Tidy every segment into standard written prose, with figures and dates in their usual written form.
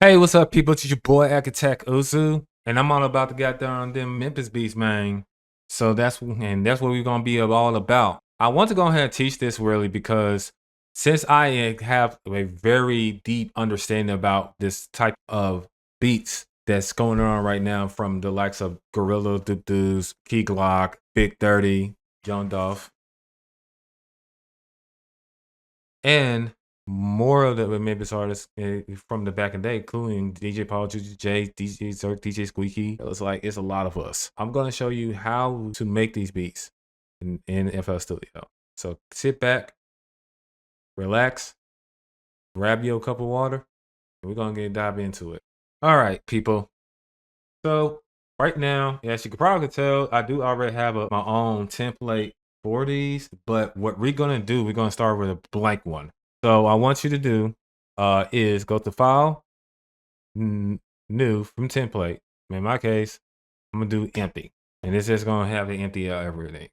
Hey, what's up, people? It's your boy Akitak Uzu, and I'm all about to get down them Memphis beats, man. So that's what we're gonna be all about. I want to go ahead and teach this really because since I have a very deep understanding about this type of beats that's going on right now from the likes of Gorilla, Deuce, Key Glock, Big 30, John Duff, and more of the Memphis artists from the back in the day, including DJ Paul, Juju J, DJ Zerk, DJ Squeaky. It's a lot of us. I'm gonna show you how to make these beats in FL Studio. So sit back, relax, grab you a cup of water, and we're gonna get dive into it. All right, people. So right now, as you can probably tell, I do already have my own template for these, but what we're gonna do, we're gonna start with a blank one. So I want you to do is go to File, New from Template. In my case, I'm gonna do empty, and this is gonna have the empty everything.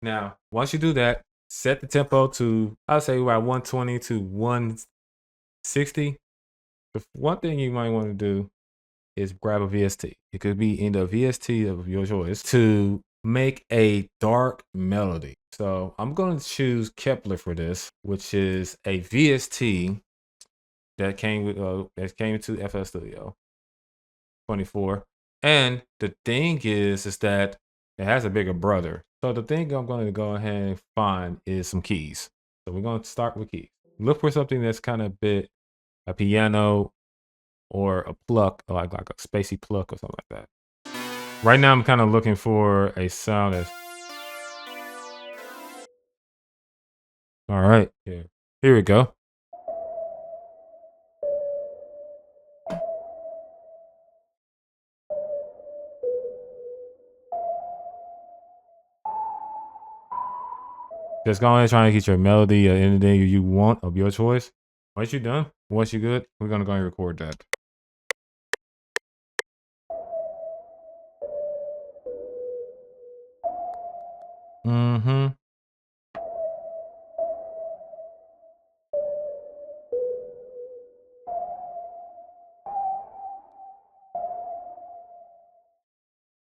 Now, once you do that, set the tempo to I'll say about 120 to 160. The one thing you might want to do is grab a VST. It could be in the VST of your choice to make a dark melody. So I'm going to choose Kepler for this, which is a VST that came to FL Studio 24. And the thing is that it has a bigger brother. So the thing I'm going to go ahead and find is some keys. So we're going to start with keys. Look for something that's kind of a piano or a pluck, like a spacey pluck or something like that. Right now, I'm kind of looking for a sound that's all right. Yeah, here we go. Just go ahead and try to get your melody or anything you want of your choice. Once you're done, once you're good, we're gonna go and record that. Mm-hmm.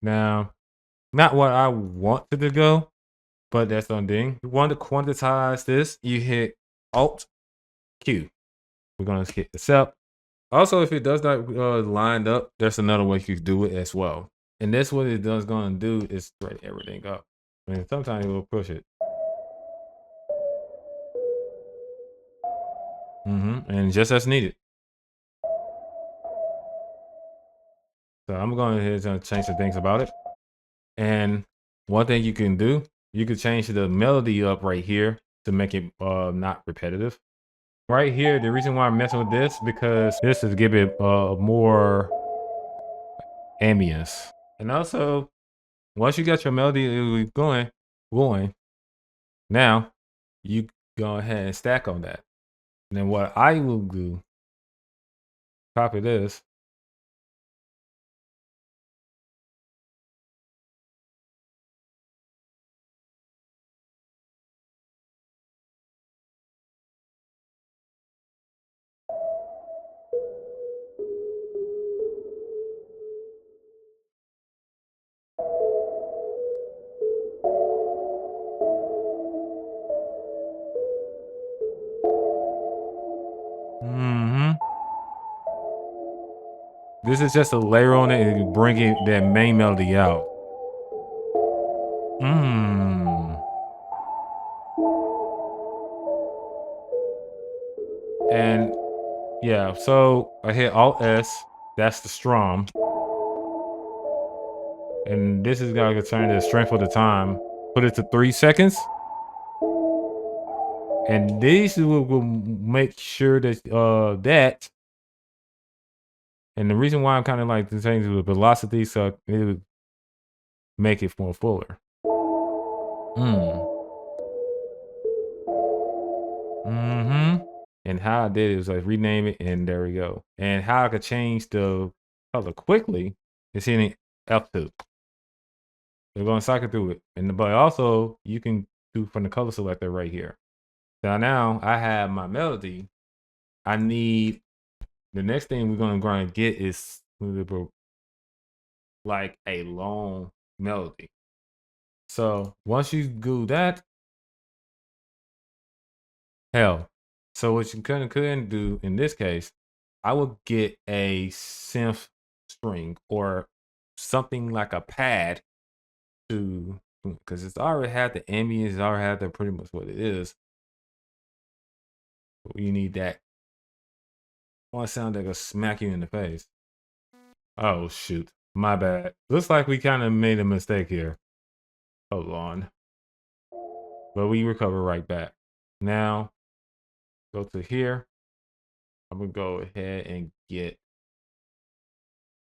Now, not what I wanted to go, but that's the thing. You want to quantize this, you hit Alt Q. We're gonna hit accept. Also, if it does not lined up, there's another way you can do it as well. And that's what it does gonna do is straight everything up. I mean, sometimes it will push it. And just as needed. So I'm going ahead and change some things about it. And one thing you can do, you could change the melody up right here to make it not repetitive. Right here, the reason why I'm messing with this because this is give it more ambience. And also, once you got your melody going, now you go ahead and stack on that. And then what I will do, copy this. Mm-hmm. This is just a layer on it and bringing that main melody out. Mm. And yeah, so I hit Alt S. That's the strum. And this is gonna turn the strength of the time. Put it to 3 seconds. And these will make sure that that. And the reason why I'm kind of like changing the velocity so it would make it more fuller. Mm-hmm. And how I did it was like rename it, and there we go. And how I could change the color quickly is hitting F2. We're going to cycle through it. But also, you can do from the color selector right here. So now I have my melody I need the next thing we're gonna get is like a long melody. So once you do that, hell. So what you couldn't do in this case, I would get a synth string or something like a pad to, because it's already had the ambience, it's already had the pretty much what it is. But you need that one sound that will smack you in the face. Oh shoot, my bad. Looks like we kind of made a mistake here. Hold on. But we recover right back. Now, go to here. I'm gonna go ahead and get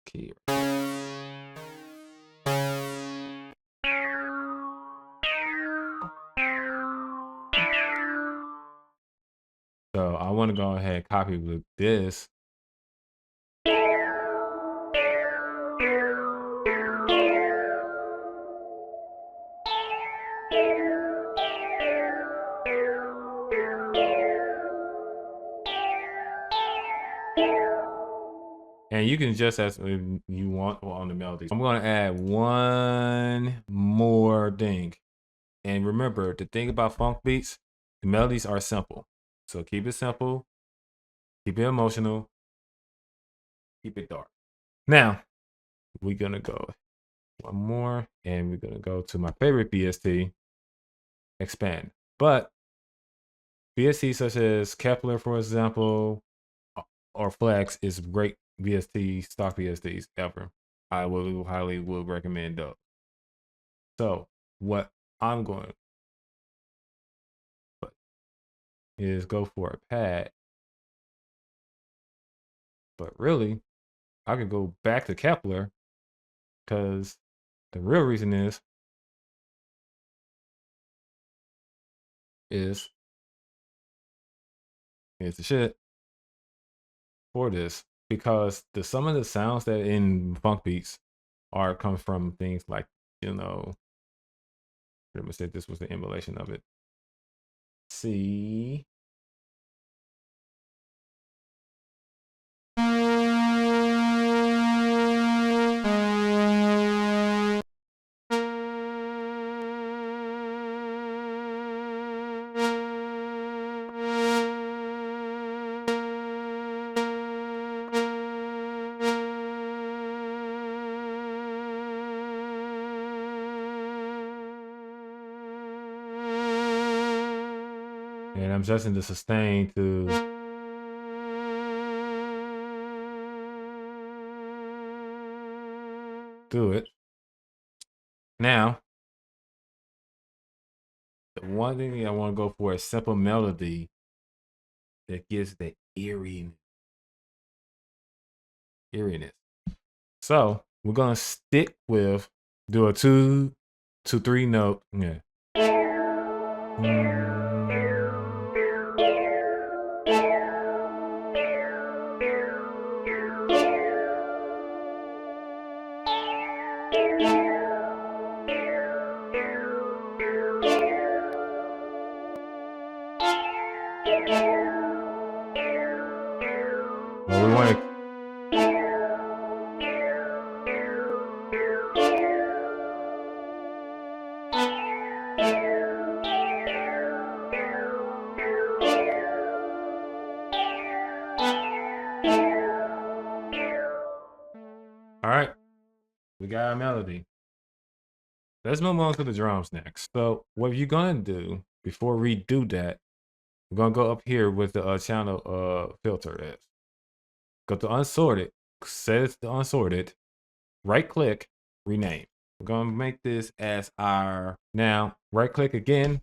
key. So I want to go ahead and copy with this. And you can adjust as you want on the melodies. I'm going to add one more thing. And remember, the thing about funk beats, the melodies are simple. So keep it simple, keep it emotional, keep it dark. Now, we're going to go one more, and we're going to go to my favorite VST, expand. But VST such as Kepler, for example, or Flex is great VST, stock VSTs ever. I would highly recommend those. So what I'm going to put is go for a pad. But really, I could go back to Kepler because the real reason is the shit for this, because some of the sounds that in funk beats are come from things like, you know, let me say this was the emulation of it. See. And I'm adjusting the sustain to do it. Now, the one thing I want to go for is simple melody that gives the eeriness. So we're gonna stick with do a 2 to 3 note. Yeah. Well, we want to. All right, we got our melody. Let's move on to the drums next. So what you're gonna do before we do that, we're gonna go up here with the channel filter is. Go to unsorted, set it to unsorted, right click, rename. We're gonna make this as our, now right click again,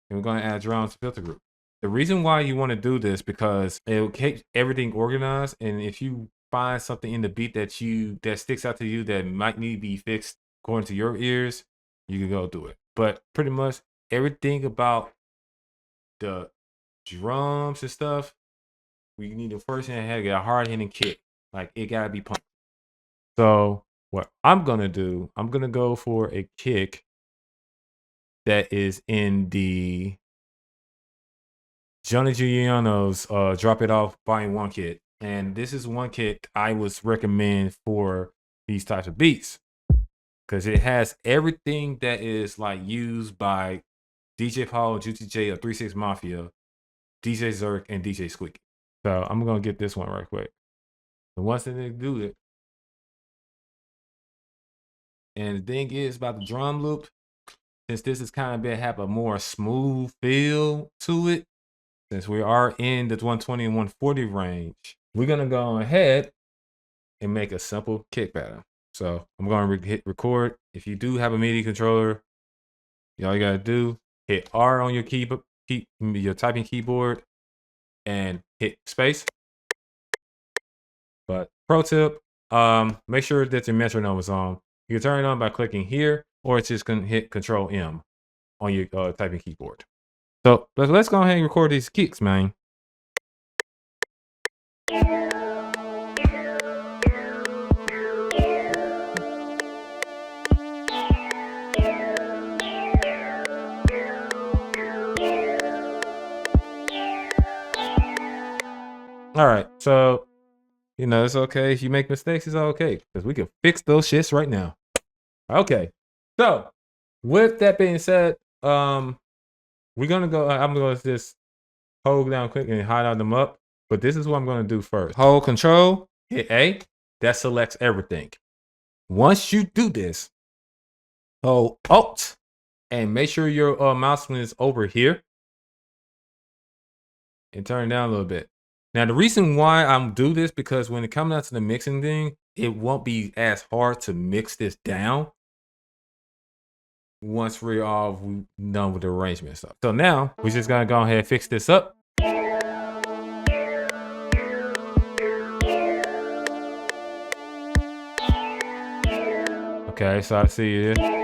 and we're gonna add drums filter group. The reason why you want to do this because it will keep everything organized, and if you find something in the beat that sticks out to you that might need to be fixed according to your ears, you can go do it. But pretty much everything about the drums and stuff, we need a person that has a hard hitting kick. Like it gotta be pumped. So what I'm gonna do, I'm gonna go for a kick that is in the Johnny Giuliano's Drop It Off Volume 1 kit. And this is one kit I would recommend for these types of beats because it has everything that is like used by DJ Paul, Juicy J, or 3-6 Mafia, DJ Zerk, and DJ Squeaky. So I'm gonna get this one right quick. And once they do it, and the thing is about the drum loop, since this is kind of been have a more smooth feel to it, since we are in the 120 and 140 range, we're gonna go ahead and make a simple kick pattern. So I'm gonna hit record. If you do have a MIDI controller, all you gotta do, hit R on your your typing keyboard, and hit space. But pro tip, make sure that your metronome is on. You can turn it on by clicking here, or it's just gonna hit Control M on your typing keyboard. So let's go ahead and record these kicks, man. All right, so it's okay if you make mistakes. It's okay because we can fix those shits right now. Okay, so with that being said, we're gonna go. I'm gonna just hold down quick and highlight them up. But this is what I'm gonna do first. Hold Control, hit A. That selects everything. Once you do this, hold Alt, and make sure your mouse is over here, and turn it down a little bit. Now, the reason why I'm do this because when it comes down to the mixing thing, it won't be as hard to mix this down once we're all done with the arrangement stuff. So now we're just gonna go ahead and fix this up. Okay, so I see you there.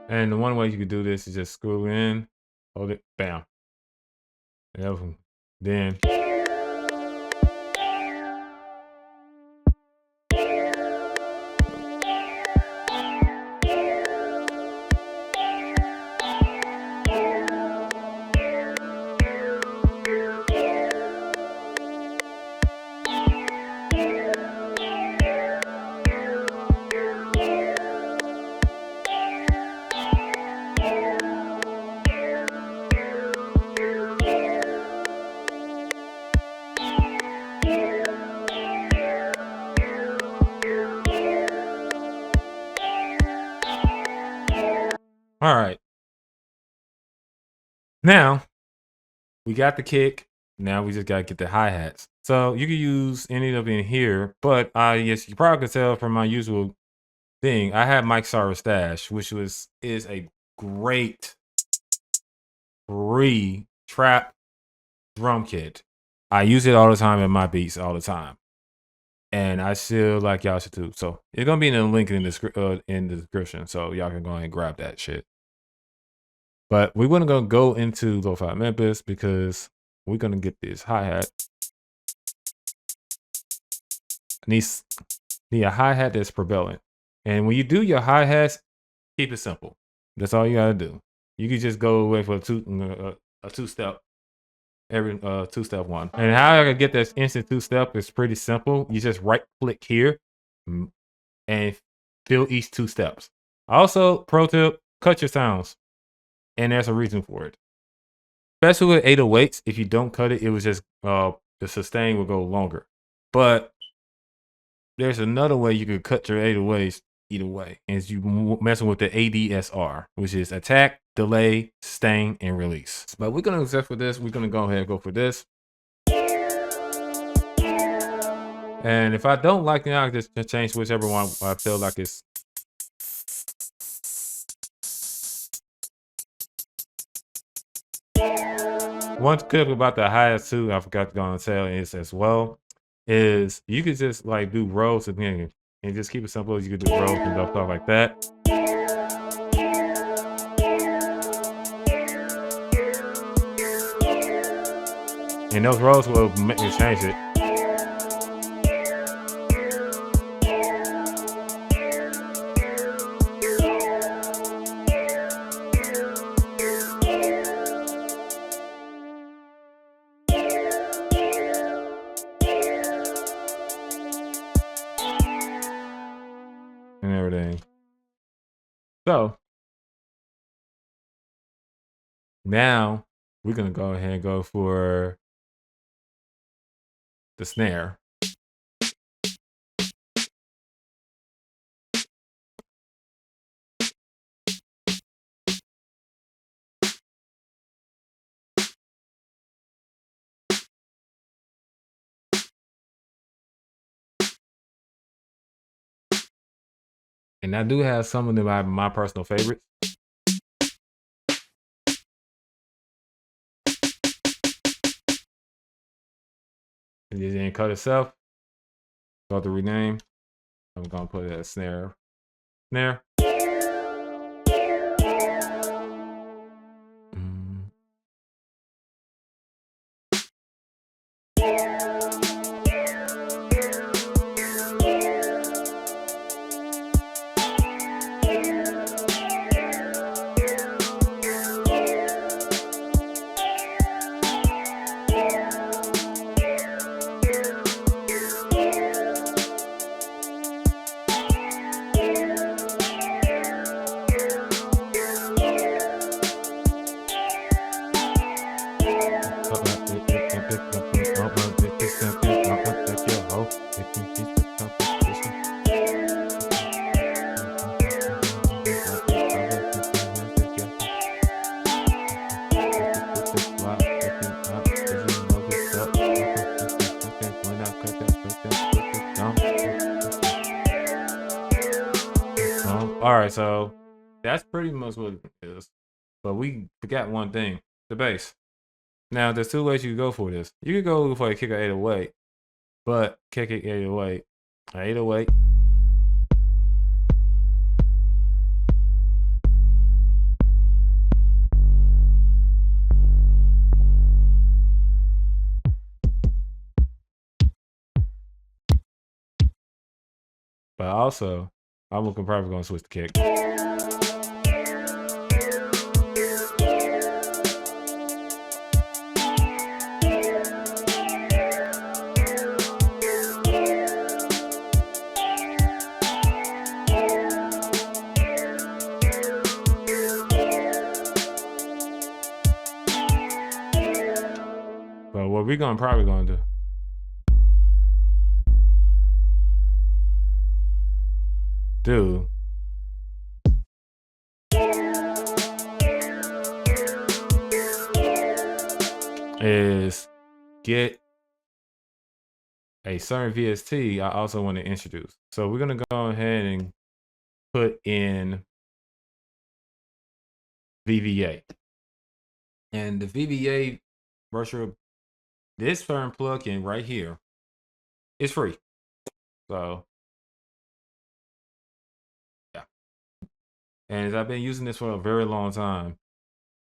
And the one way you can do this is just screw in, hold it, bam. And then all right. Now we got the kick. Now we just gotta get the hi-hats. So you can use any of in here, but yes, you probably can tell from my usual thing. I have Mike Sarver Stash, which is a great free trap drum kit. I use it all the time in my beats all the time. And I feel like y'all should too. So it's gonna be in the link in the description. So y'all can go ahead and grab that shit. But we're gonna go into Lo-Fi Memphis because we're gonna get this hi-hat. Need a hi-hat that's prevalent. And when you do your hi-hats, keep it simple. That's all you gotta do. You can just go away for a two-step, every two-step one. And how I can get this instant two-step is pretty simple. You just right-click here and fill each two steps. Also, pro tip, cut your sounds. And there's a reason for it. Especially with 808s, if you don't cut it, it was just the sustain will go longer. But there's another way you could cut your 808s either way, is you messing with the ADSR, which is attack, delay, sustain, and release. But we're gonna accept for this. We're gonna go ahead and go for this. And if I don't like it, I just change whichever one I feel like it's. one tip about the hi-hats too, I forgot to go and tell is as well, is you could just like do rolls again and just keep it simple. You could do rolls and stuff like that. And those rolls will make you change it. And everything. So now we're gonna go ahead and go for the snare. And I do have some of them my personal favorites. And the encode itself, go to rename. I'm gonna put it as snare. Snare. All right, so that's pretty much what it is. But we forgot one thing, the bass. Now, there's two ways you can go for this. You could go for a kick or 808, but kick it 808, 808. But also, I'm probably gonna switch the kick. But what we're probably gonna do is get a certain VST I also want to introduce. So we're gonna go ahead and put in VVA. And the VVA virtual, this certain plugin right here is free. So yeah. And I've been using this for a very long time.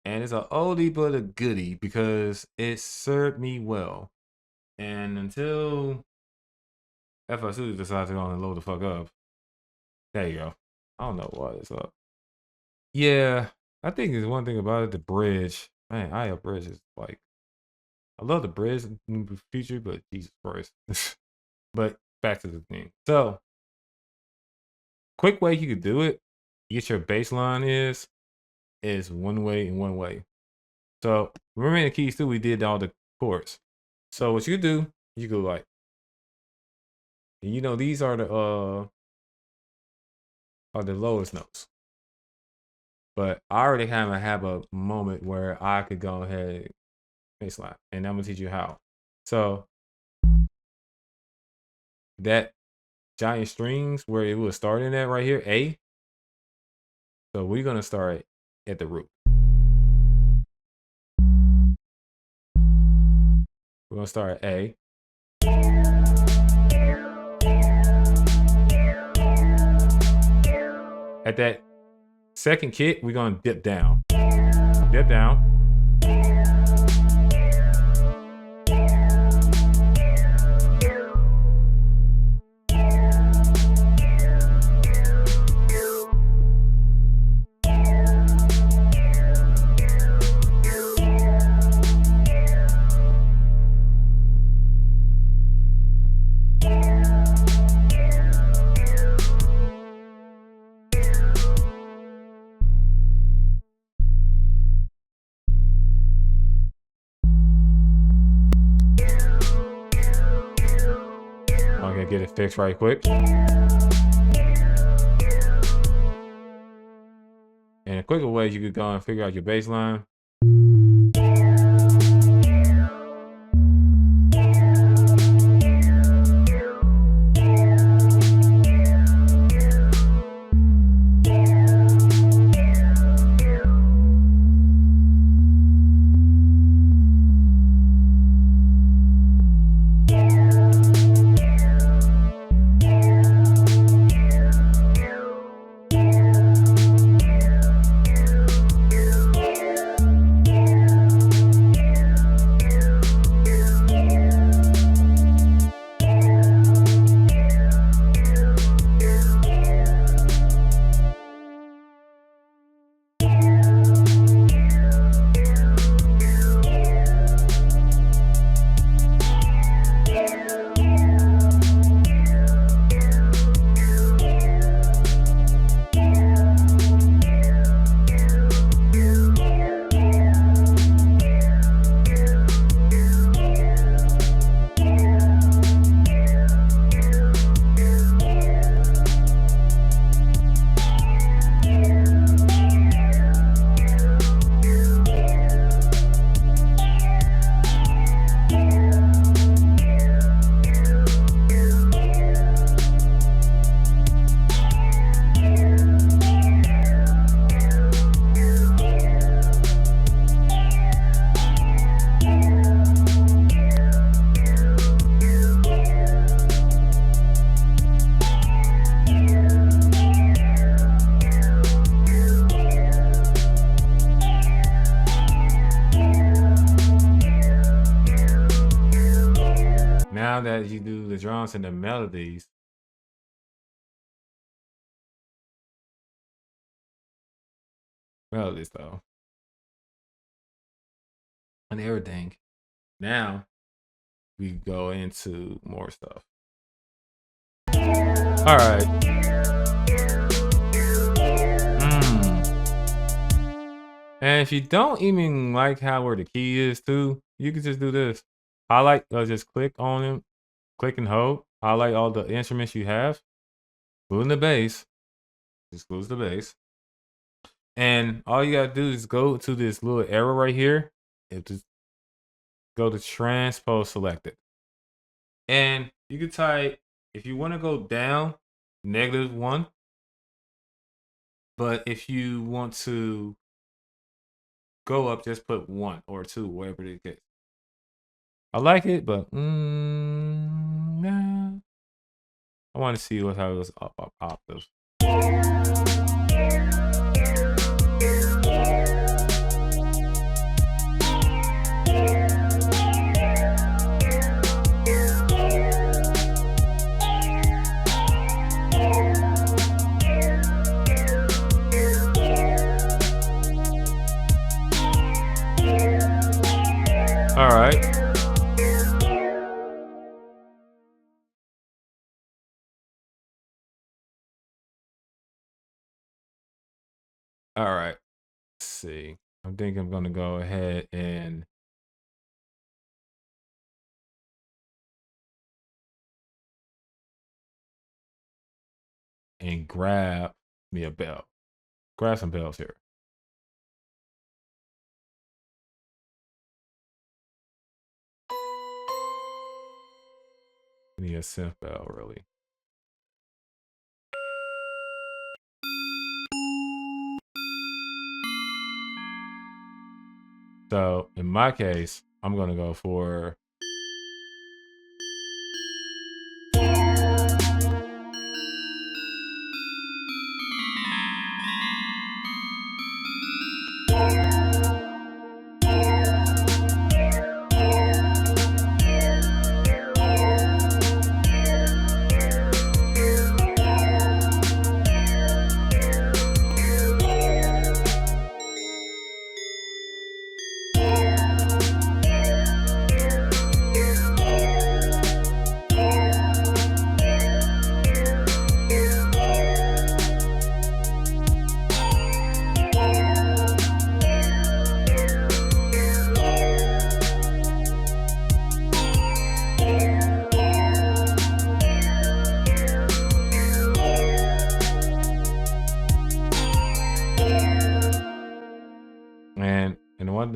And it's an oldie but a goodie because it served me well. And until FSU decides to go and load the fuck up. There you go. I don't know why it's up. Yeah, I think there's one thing about it, the bridge. Man, IO bridge is like, I love the bridge feature, but Jesus Christ. But back to the thing. So, quick way you could do it, get your baseline is one way and one way. So, remember in the keys too, we did all the chords. So what you do, you go like, you know, these are the lowest notes. But I already kind of have a moment where I could go ahead baseline, and I'm gonna teach you how. So that giant strings where it was starting at right here, A. So we're gonna start at the root. We're gonna start at A. At that second kick, we're gonna dip down. Dip down. I'm gonna get it fixed right quick. And a quicker way you could go and figure out your bass line. Now that you do the drums and the melodies, though, and everything. Now we go into more stuff. All right. And if you don't even like how where the key is too, you can just do this. Highlight, just click on them, click and hold. Highlight all the instruments you have, including the bass. Just lose the bass. And all you gotta do is go to this little arrow right here. Just go to transpose selected. And you can type, if you want to go down, -1. But if you want to go up, just put 1 or 2, whatever it gets. I like it, but nah. I want to see how it was up octaves. All right. All right. Let's see. I think I'm going to go ahead and grab me a bell. Grab some bells here. I need a synth bell, really. So in my case, I'm gonna go for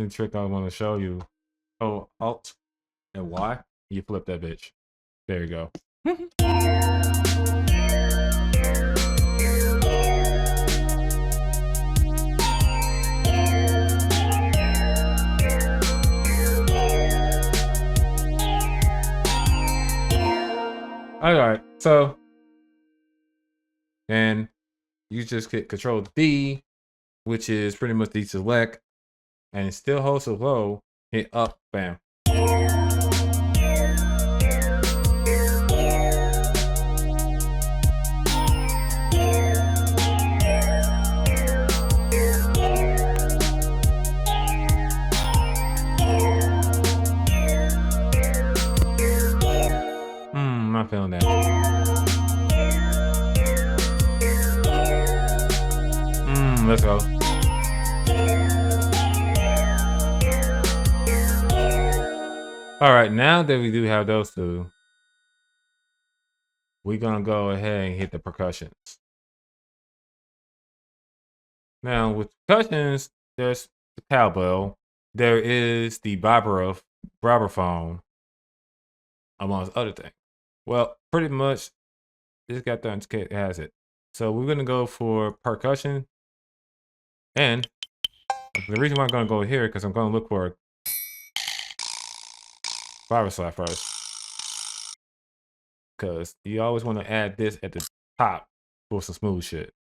only trick I want to show you. Oh, Alt and Y. You flip that bitch. There you go. Alright, so and you just hit Control D, which is pretty much deselect, and it still holds so low. Hit up, bam. I'm not feeling that. Let's go. All right, now that we do have those two, we're gonna go ahead and hit the percussions. Now with percussions, there's the cowbell, there is the vibraphone, amongst other things. Well, pretty much this goddamn kit has it. So we're gonna go for percussion, and the reason why I'm gonna go here because I'm gonna look for Bassline first, because you always want to add this at the top for some smooth shit.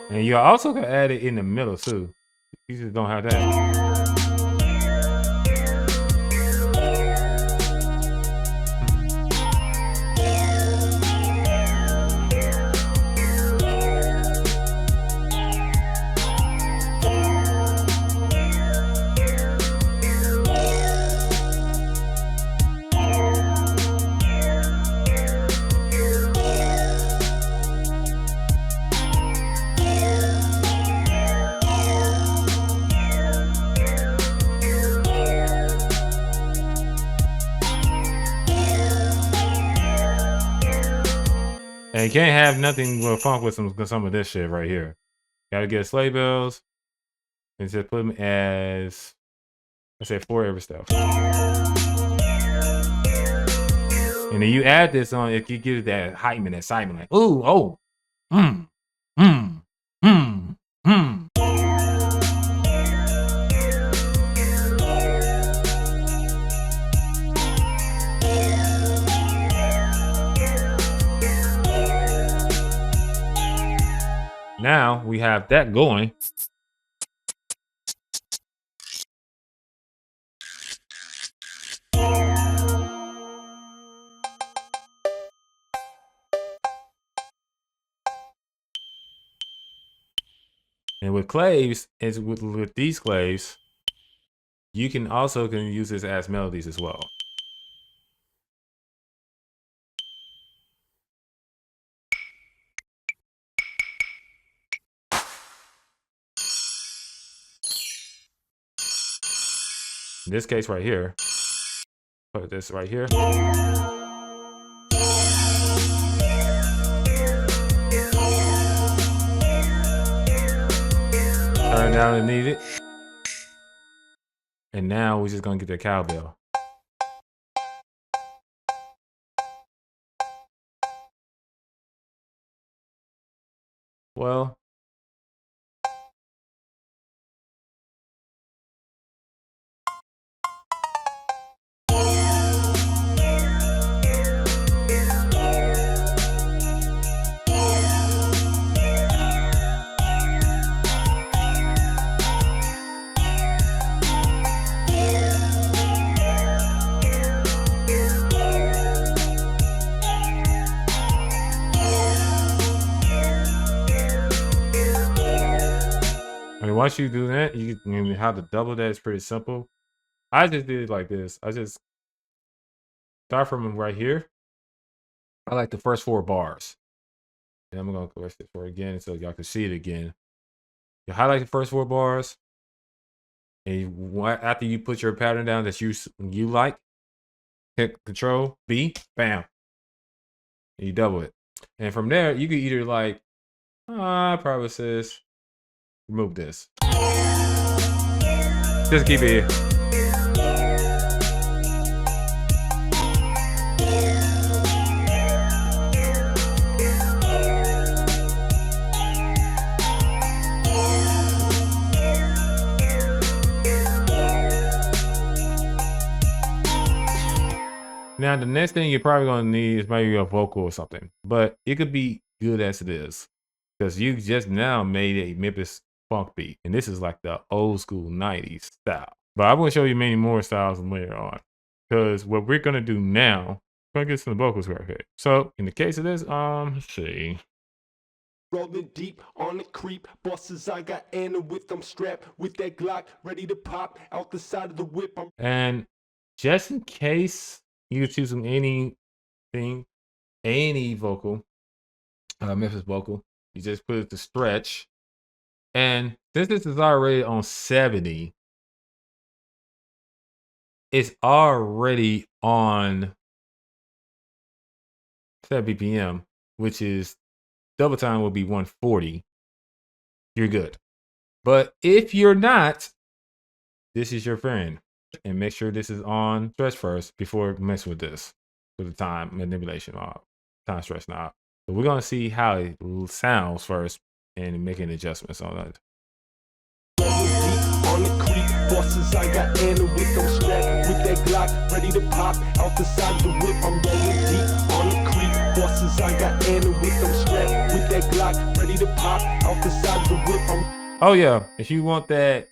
And you also can add it in the middle too. You just don't have that. And you can't have nothing with Phonk with some of this shit right here. Gotta get sleigh bells and just put them as, let's say, 4 every stuff. And then you add this on, it gives that hype and excitement, like, ooh, oh, Now we have that going. And with claves, is with these claves, you can also use this as melodies as well. In this case right here, put this right here. Turn down and need it. And now we're just gonna get the cowbell. Well, once you do that, how to double that is pretty simple. I just did it like this. I just start from right here. I like the first 4 bars. And I'm gonna correct it for again so y'all can see it again. You highlight the first 4 bars, and after you put your pattern down that you like, hit Control B, bam, and you double it. And from there, you can either like, probably says remove this. Just keep it here. Now, the next thing you're probably going to need is maybe a vocal or something, but it could be good as it is because you just now made a Memphis funk beat, and this is like the old school 90s style. But I'm going to show you many more styles later on because what we're going to do now, we're going to get some vocals right here. So in the case of this, let's see. Rolling deep on the creep, bosses I got Anna with them strapped with that Glock ready to pop out the side of the whip. And just in case you could choose anything, any vocal, Memphis vocal, you just put it to stretch. And since this is already on 70, it's already on 7 BPM, which is double time will be 140. You're good. But if you're not, this is your friend. And make sure this is on stretch first before messing with this, with the time manipulation knob, time stretch knob. So we're gonna see how it sounds first and making adjustments on that. On the creep, bosses I got Anna with them strapped with that Glock ready to pop out the side of the whip. I'm rolling deep on the creep, bosses I got Anna with them strapped with that Glock ready to pop out the side of the whip. Oh yeah, if you want that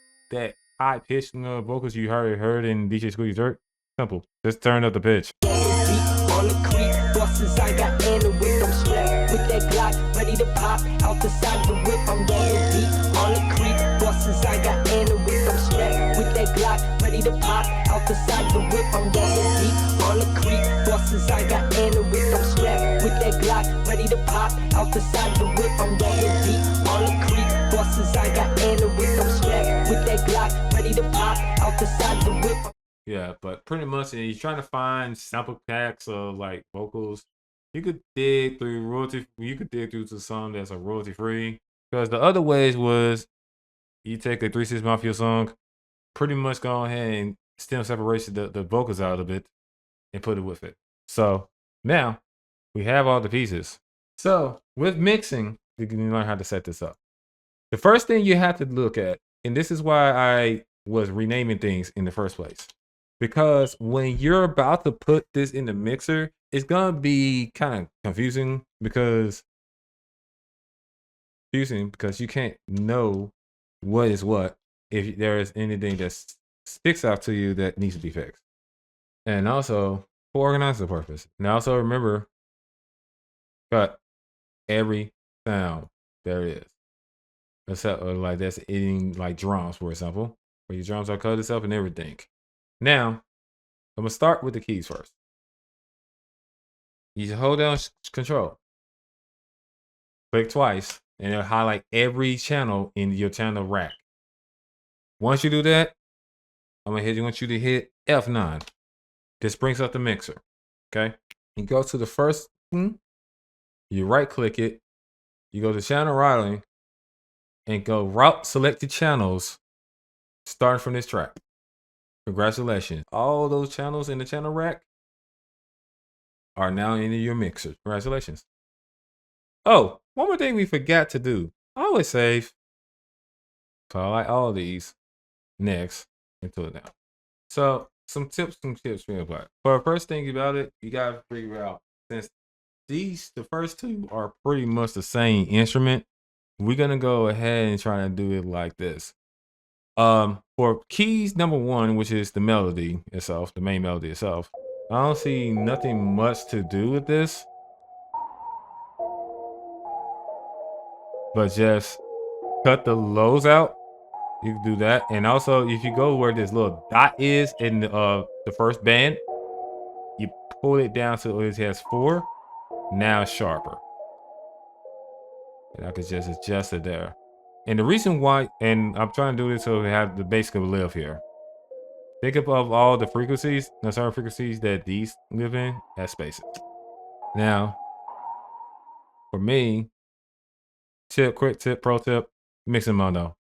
high pitched vocals you heard in DJ Squeeze Dirt, simple. Just turn up the pitch. On the creep, bosses I got Anna with them strapped with that Glock ready to pop out the side of the whip. I'm rolling deep on the creep, bosses I got Anna with them strapped with that Glock ready to pop out the side of the whip. I'm rolling deep on the creep, bosses I got Anna with them strapped with that Glock ready to pop out the side of the whip. I'm rolling deep on the creep, bosses I got Anna with them strapped with that Glock ready to pop out the side of the whip. Yeah, but pretty much you're trying to find sample packs of like vocals. You could dig through royalty. You could dig through to some that's a royalty free. Because the other ways was you take a 3 6 Mafia song, pretty much go ahead and stem separation the vocals out of it and put it with it. So now we have all the pieces. So with mixing, you can learn how to set this up. The first thing you have to look at, and this is why I was renaming things in the first place. Because when you're about to put this in the mixer, it's gonna be kind of confusing because you can't know what is what if there is anything that sticks out to you that needs to be fixed. And also for organizing purpose. And also remember, cut every sound there is. Except like that's eating like drums, for example, where your drums are cut itself and everything. Now, I'm gonna start with the keys first. You just hold down control. Click twice, and it'll highlight every channel in your channel rack. Once you do that, want you to hit F9. This brings up the mixer. Okay. You go to the first one, you right click it, you go to channel routing, and go route selected channels starting from this track. Congratulations. All those channels in the channel rack are now in your mixer. Congratulations. Oh, one more thing we forgot to do. Always save. So I like all these. Next, into it now. So some tips we apply. For the first thing about it, you gotta figure out, since the first two are pretty much the same instrument, we're gonna go ahead and try to do it like this. For keys number 1, which is the melody itself, the main melody itself, I don't see nothing much to do with this, but just cut the lows out. You can do that. And also, if you go where this little dot is in the first band, you pull it down so it has 4. Now it's sharper. And I could just adjust it there. And the reason why, and I'm trying to do this so we have the bass could live here. Think of all the frequencies, the certain frequencies that these live in as spaces. Now, for me, quick tip, pro tip, mixing mono.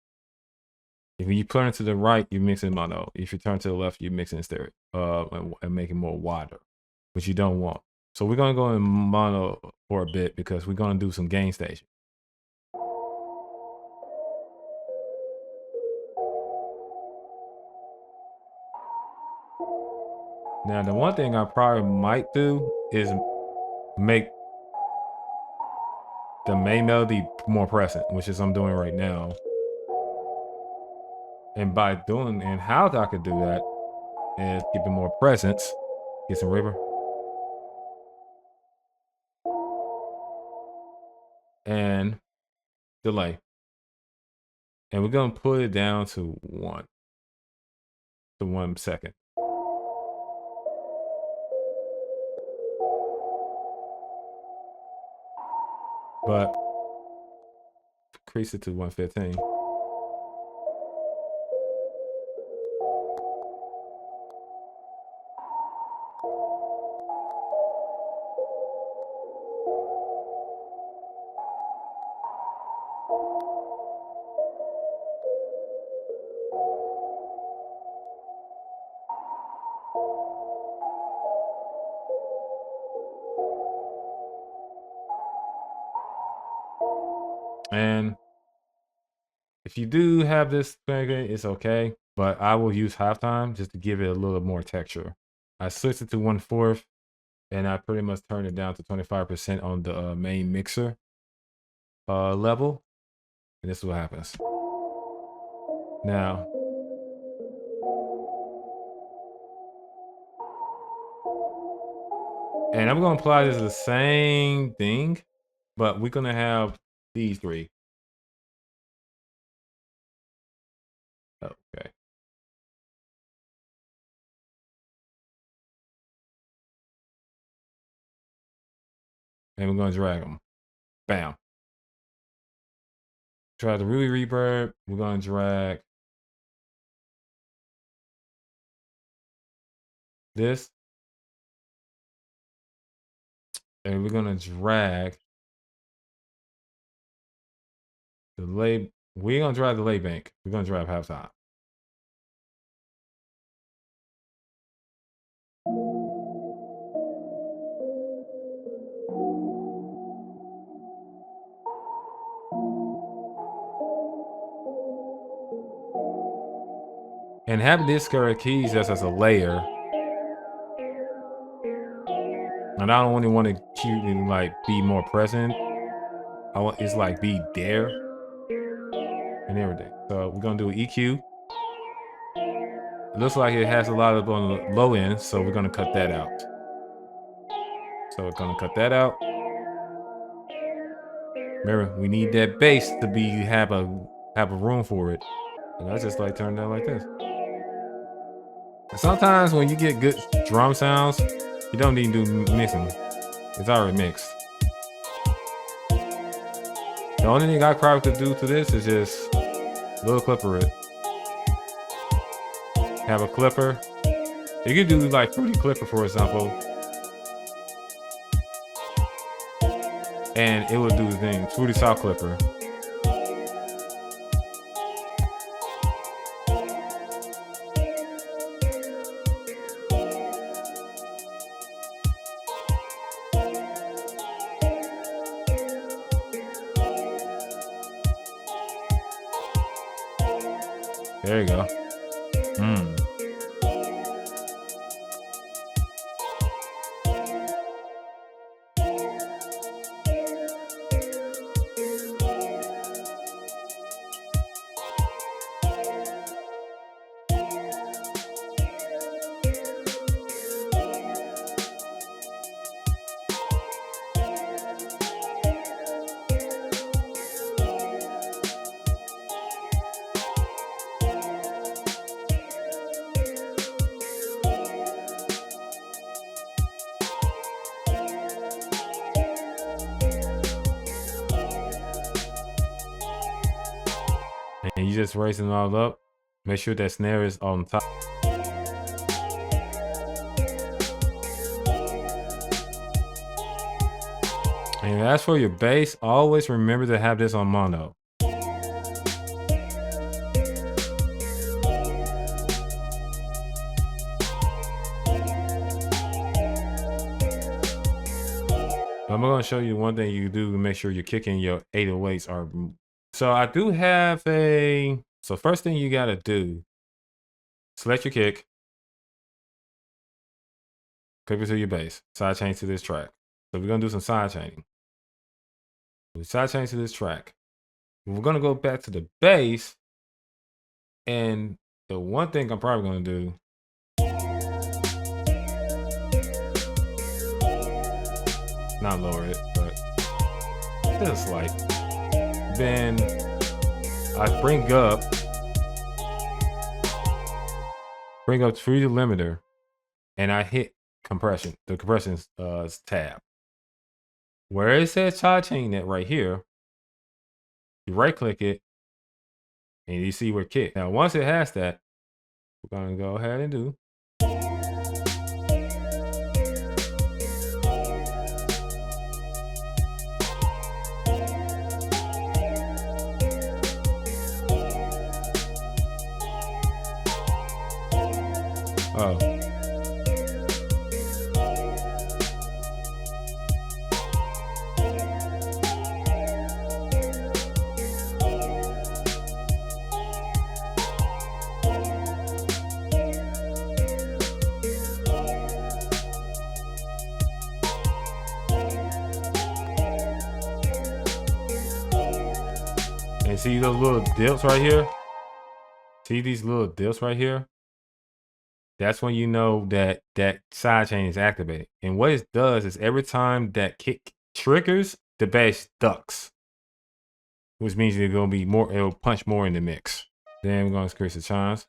If you turn to the right, you mix in mono. If you turn to the left, you mix in stereo, and make it more wider, which you don't want. So we're gonna go in mono for a bit because we're gonna do some gain station. Now, the one thing I probably might do is make the main melody more present, which is I'm doing right now. And by doing, and how I could do that is keeping more presence, get some reverb, and delay. And we're gonna put it down to 1 second. But increase it to 115. And if you do have this thing, it's okay, but I will use halftime just to give it a little more texture. I switched it to 1/4, and I pretty much turned it down to 25% on the main mixer level, and this is what happens. Now, and I'm gonna apply this the same thing, but we're gonna have these three. Okay. And we're gonna drag them. Bam. Drag the Ruby reverb. We're gonna drag this. And we're gonna drag the lay. We're gonna drag the lay bank. We're gonna drag halftime. And have this keys just as a layer. And I don't only want to cute and like be more present. I want it's like be there and everything. So we're gonna do an EQ. It looks like it has a lot of on the low end, so we're gonna cut that out. So we're gonna cut that out. Remember, we need that bass to be have a room for it. And I just like turn that like this. And sometimes when you get good drum sounds, you don't need to do mixing. It's already mixed. The only thing I probably could do to this is just a little clipper it. Have a clipper. You could do like Fruity Clipper, for example. And it would do the thing. Fruity Soft Clipper. There you go. And you just raising it all up. Make sure that snare is on top. And as for your bass, always remember to have this on mono. I'm gonna show you one thing you do to make sure you're kicking your 808s are. So I do have a. So first thing you gotta do, select your kick, click it to your bass, side chain to this track. So we're gonna do some side chaining. We side chain to this track. We're gonna go back to the bass, and the one thing I'm probably gonna do. Not lower it, but just like. Then I bring up through the limiter, and I hit compression, the compression tab. Where it says sidechain that right here, you right click it, and you see where kick. Now once it has that, we're gonna go ahead and do. Oh. And see those little dips right here? See these little dips right here? That's when you know that that sidechain is activated. And what it does is every time that kick triggers, the bass ducks, which means it's gonna be more. It'll punch more in the mix. Then we're gonna increase the chimes.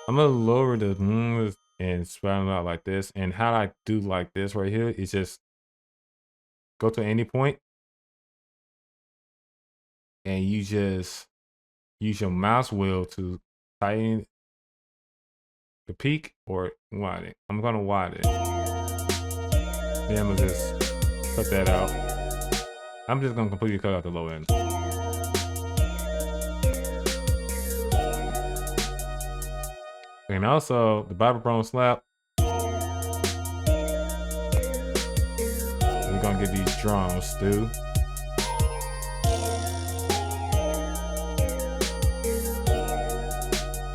I'm gonna lower the and spread it out like this. And how I do like this right here is just go to any point, and you just use your mouse wheel to tighten the peak or widen it. I'm gonna widen it. Then I'm gonna just cut that out. I'm just gonna completely cut out the low end. And also the Bible Bone slap. We're gonna get these drums too.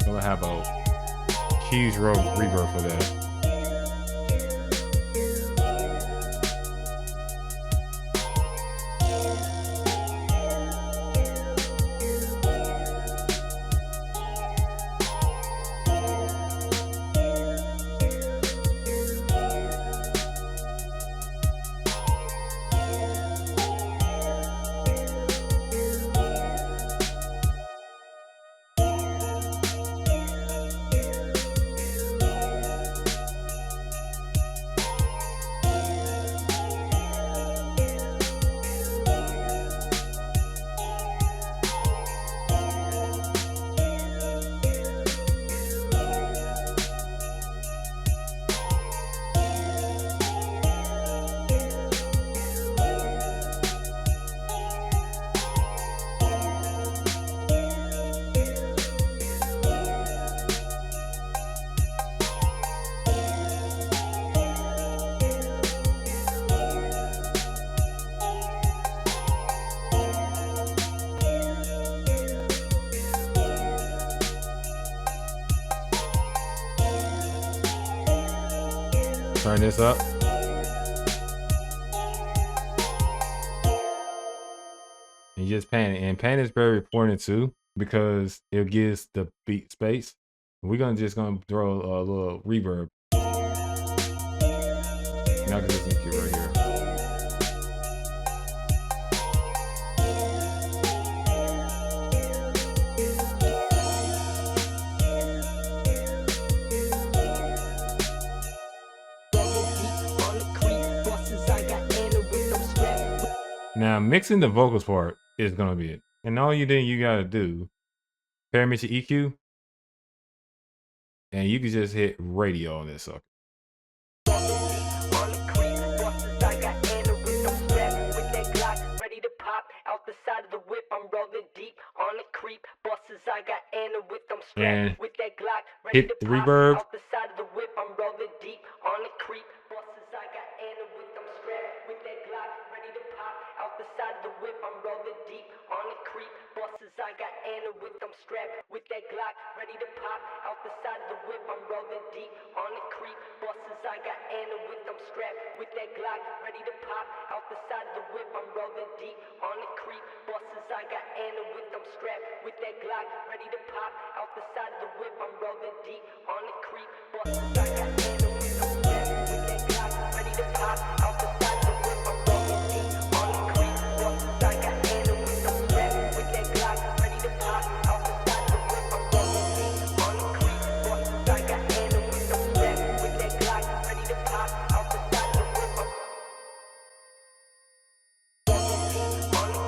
We'll have a huge reverb for that. Turn this up. And you just pan it. And pan is very important too, because it gives the beat space. We're just gonna throw a little reverb. Now I can just make it right here. Now mixing the vocals part is gonna be it. And all you gotta do, paramount to EQ, and you can just hit radio on this sucker. Out the side of the whip, I'm rolling deep on the creep. Bosses, I got and hit the reverb. Out the side of the whip, I'm rolling deep on the creep. Bosses, I got Anna with them strapped with that Glock, ready to pop. Out the side of the whip, I'm rolling deep on the creep. Bosses, I got Anna with them strapped with that Glock, ready to pop. Out the side of the whip, I'm rolling deep on the creep. Bosses, I got Anna with them strapped with that Glock, ready to pop. Out the side of the whip, I'm rolling deep on the creep. Bosses, I got Anna with them strapped with that Glock, ready to pop. Out the side of the whip, I'm rolling deep on the creep. Bosses, I got Anna with them strapped with that Glock, ready to pop. Out the side of the whip, I'm rolling deep on the creep. Bosses, I got Anna with them strapped with that Glock, ready to pop. Out the side of the whip, I'm rolling deep on the creep. Bosses, I got Anna with them strapped with that Glock, ready to pop. Out the side of the whip,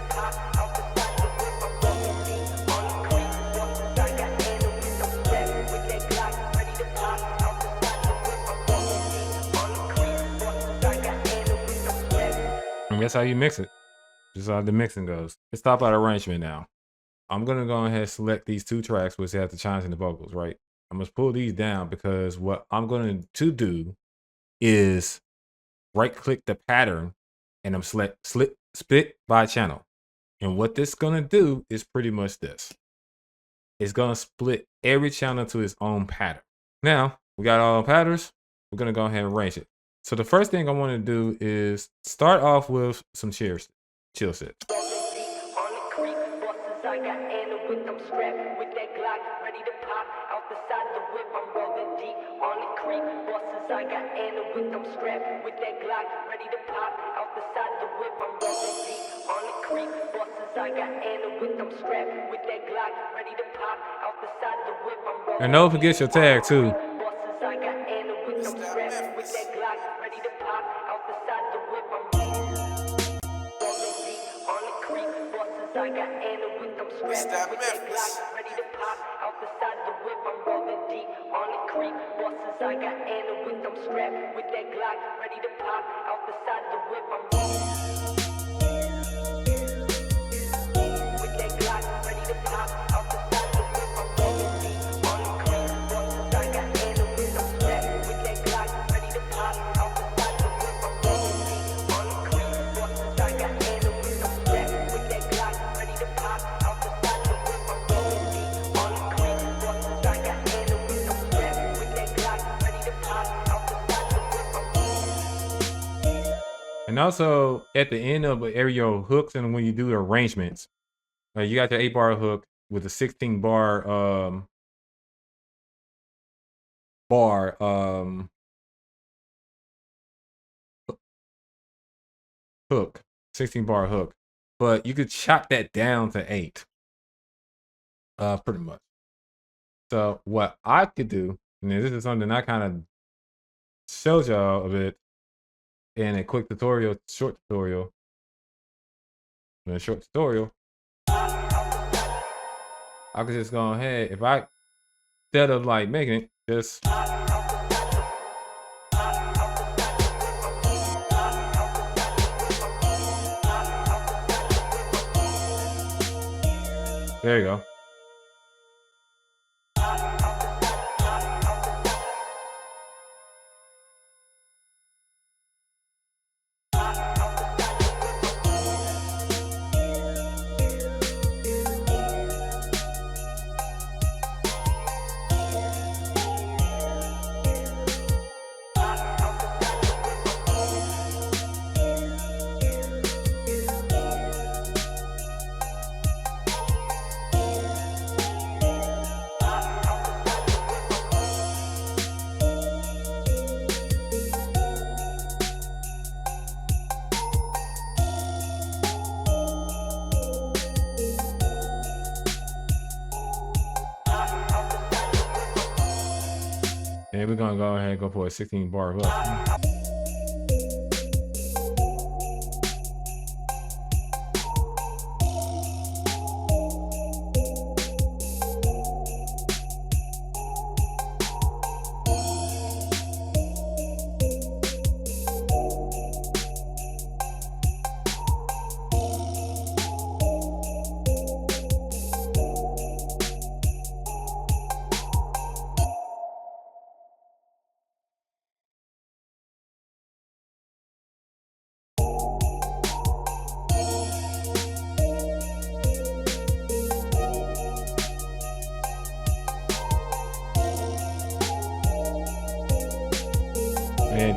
I'm And that's how you mix it. Just how the mixing goes. Let's talk about arrangement now. I'm gonna go ahead and select these two tracks which have the chimes and the vocals, right? I'm gonna pull these down because what I'm going to do is right click the pattern and I'm split by channel. And what this gonna do is pretty much this. It's gonna split every channel to its own pattern. Now, we got all the patterns. We're gonna go ahead and arrange it. So the first thing I want to do is start off with some chill sets. on the creep, bosses, I got Anna with them strapped with that Glock, ready to pop. Out the side of the whip, I'm rolling deep on the creep. Bosses, I got Anna with them strapped with that Glock, ready to pop. Out the side of the whip, I'm rolling deep on the creep. Bosses, I got Anna with them strapped with that Glock, ready to pop. Out the side of the whip, I'm rolling. And don't forget your tag too. Bosses, I got Anna with them strapped with that Glock, ready to pop. Out the side of the whip, I'm rolling deep on the creep. Bosses, I got Anna with them strapped with that Glock, ready to pop. Out the side of the whip, I'm rolling deep on the creep. Bosses, I got Anna with them strapped with that Glock, ready to pop. Out the side of the whip, I'm with that Glock, ready to pop. Out the side of the whip, I'm rolling deep on the creep. Bosses, I got Anna with them strapped with that Glock, ready to pop. Out the side of the whip, I'm rolling deep on the creep. Bosses, I got Anna with them strapped with that Glock, ready to pop. Out the side of the whip, I'm rolling deep on the creep. Bosses, I got Anna with them strapped with that Glock, ready to pop. Out the side of the whip, I'm And also at the end of every your hooks and when you do arrangements, you got your 8-bar hook with a 16-bar hook, 16-bar hook, but you could chop that down to 8, pretty much. So what I could do, and this is something I kind of showed y'all a bit in a quick tutorial, short tutorial. In a short tutorial, I could just go ahead, if I, instead of like making it, just there you go. And we're gonna go ahead and go for a 16-bar hook.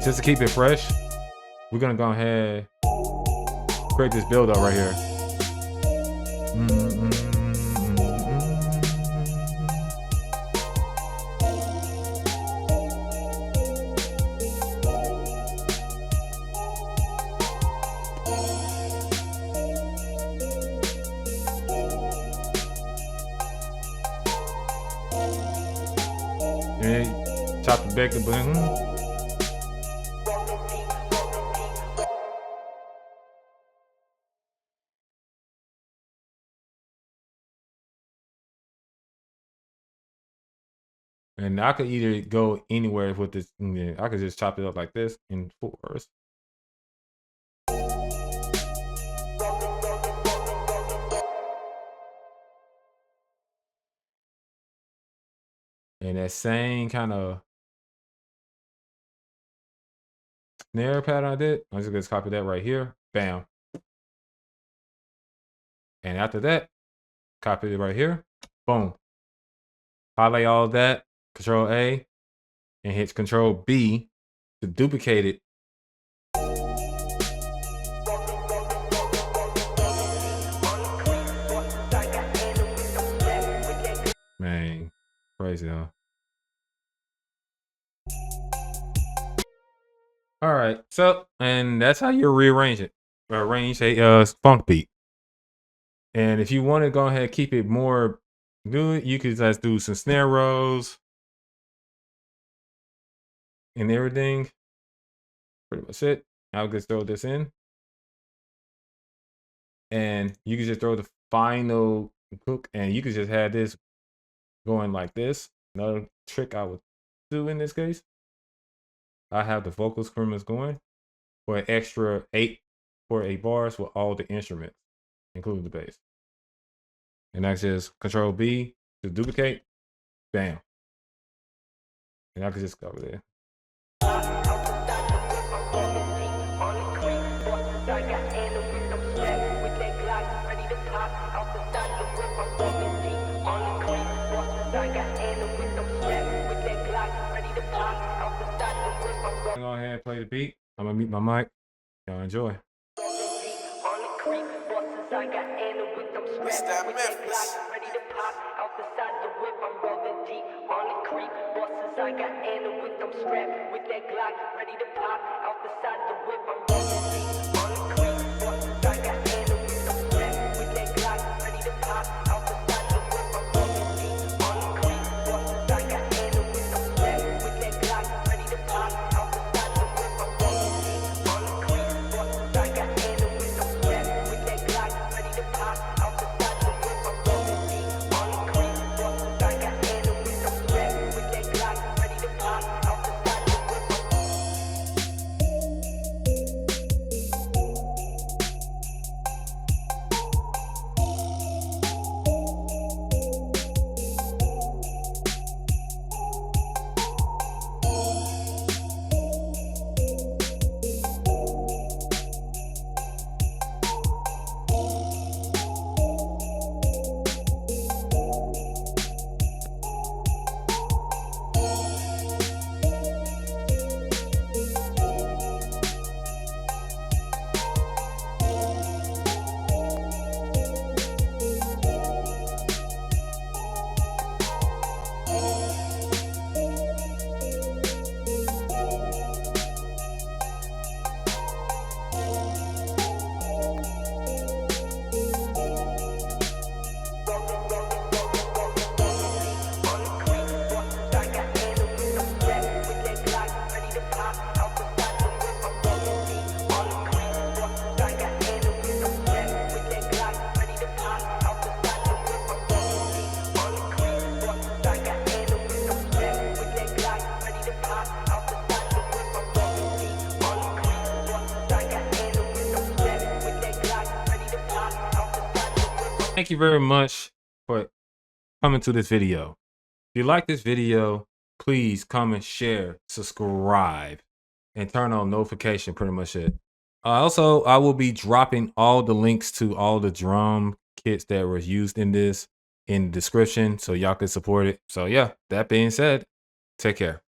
just to keep it fresh, we're gonna go ahead create this build up right here. And chop the back of and I could either go anywhere with this. I could just chop it up like this in fours. And that same kind of snare pattern I did, I'm just gonna copy that right here. Bam. And after that, copy it right here. Boom. Highlight all of that. Control A. And hit Control B to duplicate it. Man, crazy, huh? All right, so and that's how you rearrange it. Arrange a funk beat. And if you want to go ahead and keep it more good, you could just do some snare rolls and everything. Pretty much it. I'll just throw this in. And you can just throw the final hook, and you could just have this going like this. Another trick I would do in this case, I have the vocal screamers going for an extra 8 bars with all the instruments, including the bass. And that's just Control B to duplicate. Bam. And I can just go over there. Go ahead and play the beat. I'm gonna mute my mic. Y'all enjoy. It's that Memphis. I got Anna with them strapped with that Glock ready to pop out the side of the whip. I'm rolling deep on the creek. Bosses, I got Anna with them strapped with that Glock ready to pop out the side of the whip. I'm rolling deep on the creek. Bosses, I got Anna with them strapped with that Glock ready to pop out the side of the whip. I'm rolling deep on the creek. Bosses, I got Anna with them strapped with that Glock ready to pop out the side of the whip. I'm rolling deep on the creek. Bosses, I got Anna with them strapped with that Glock. Thank you very much for coming to this video. If you like this video, please comment, share, subscribe, and turn on notification, pretty much it. Also, I will be dropping all the links to all the drum kits that were used in this in the description so y'all can support it. So yeah, that being said, take care.